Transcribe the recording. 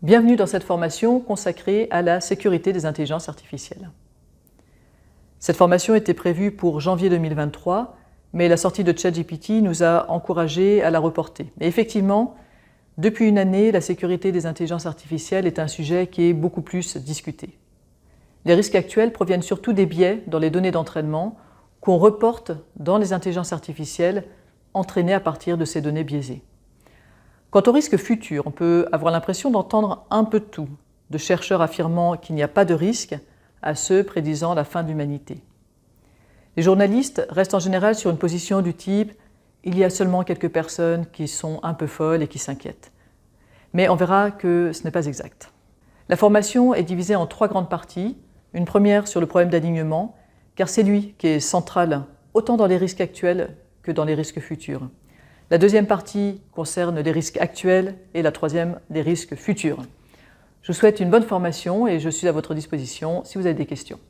Bienvenue dans cette formation consacrée à la sécurité des intelligences artificielles. Cette formation était prévue pour janvier 2023, mais la sortie de ChatGPT nous a encouragés à la reporter. Et effectivement, depuis une année, la sécurité des intelligences artificielles est un sujet qui est beaucoup plus discuté. Les risques actuels proviennent surtout des biais dans les données d'entraînement qu'on reporte dans les intelligences artificielles entraînées à partir de ces données biaisées. Quant aux risques futurs, on peut avoir l'impression d'entendre un peu de tout, de chercheurs affirmant qu'il n'y a pas de risque à ceux prédisant la fin de l'humanité. Les journalistes restent en général sur une position du type « il y a seulement quelques personnes qui sont un peu folles et qui s'inquiètent ». Mais on verra que ce n'est pas exact. La formation est divisée en 3 grandes parties. Une première sur le problème d'alignement, car c'est lui qui est central autant dans les risques actuels que dans les risques futurs. La deuxième partie concerne les risques actuels et la troisième, les risques futurs. Je vous souhaite une bonne formation et je suis à votre disposition si vous avez des questions.